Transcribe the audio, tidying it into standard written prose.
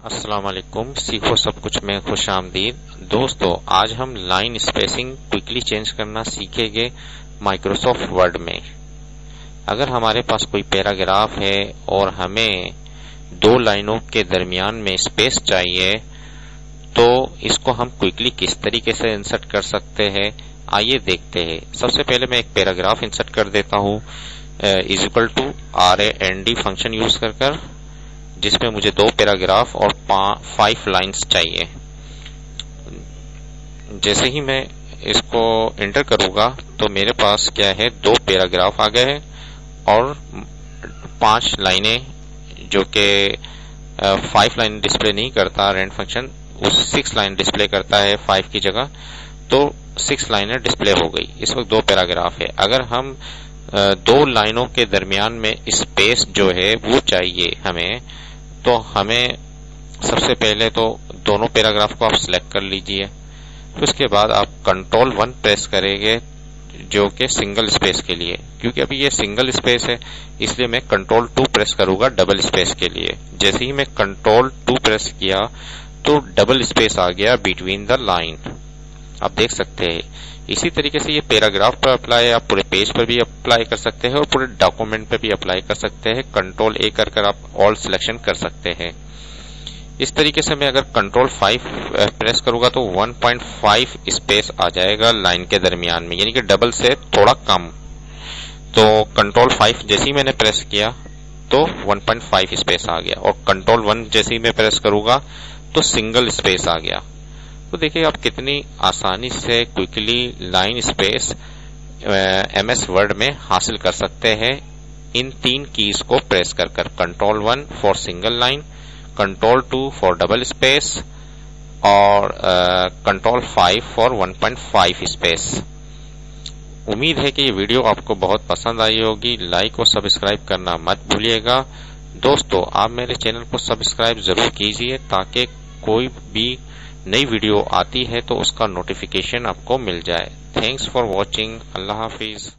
अस्सलाम वालेकुम। सीखो सब कुछ में खुश आमदीद। दोस्तों, आज हम लाइन स्पेसिंग क्विकली चेंज करना सीखेंगे माइक्रोसॉफ्ट वर्ड में। अगर हमारे पास कोई पैराग्राफ है और हमें दो लाइनों के दरमियान में स्पेस चाहिए तो इसको हम क्विकली किस तरीके से इंसर्ट कर सकते हैं, आइए देखते हैं। सबसे पहले मैं एक पैराग्राफ इंसर्ट कर देता हूं is equal to RAND function use कर जिसमें मुझे दो पैराग्राफ और 5 लाइंस चाहिए। जैसे ही मैं इसको एंटर करूंगा तो मेरे पास क्या है, दो पैराग्राफ आ गए हैं और 5 लाइनें, जो कि 5 लाइन डिस्प्ले नहीं करता रैंड फंक्शन, उस 6 लाइन डिस्प्ले करता है 5 की जगह, तो 6 लाइनें डिस्प्ले हो गई। इस वक्त दो पैराग्राफ है। अगर हम दो लाइनों के दरमियान में स्पेस जो है वो चाहिए हमें, तो हमें सबसे पहले तो दोनों पैराग्राफ को आप सिलेक्ट कर लीजिए। फिर उसके बाद आप कंट्रोल 1 प्रेस करेंगे, जो कि सिंगल स्पेस के लिए, क्योंकि अभी ये सिंगल स्पेस है इसलिए मैं कंट्रोल 2 प्रेस करूंगा डबल स्पेस के लिए। जैसे ही मैं कंट्रोल 2 प्रेस किया तो डबल स्पेस आ गया बिटवीन द लाइन, आप देख सकते हैं। इसी तरीके से ये पैराग्राफ पर अप्लाई, आप पूरे पेज पर भी अप्लाई कर सकते हैं और पूरे डॉक्यूमेंट पर भी अप्लाई कर सकते हैं। कंट्रोल A कर आप ऑल सिलेक्शन कर सकते हैं। इस तरीके से मैं अगर कंट्रोल 5 प्रेस करूंगा तो 1.5 स्पेस आ जाएगा लाइन के दरमियान में, यानी कि डबल से थोड़ा कम। तो कंट्रोल 5 जैसे ही मैंने प्रेस किया तो 1.5 स्पेस आ गया, और कंट्रोल 1 जैसे ही मैं प्रेस करूंगा तो सिंगल स्पेस आ गया। तो देखिए आप कितनी आसानी से quickly line space MS word में हासिल कर सकते हैं इन 3 कीज को प्रेस कर। Control 1 for single line, control 2 for double space और कंट्रोल 5 फॉर 1.5 स्पेस। उम्मीद है कि ये वीडियो आपको बहुत पसंद आई होगी। लाइक और सब्सक्राइब करना मत भूलिएगा। दोस्तों, आप मेरे चैनल को सब्सक्राइब जरूर कीजिए ताकि कोई भी नई वीडियो आती है तो उसका नोटिफिकेशन आपको मिल जाए। Thanks for watching. Allah Hafiz.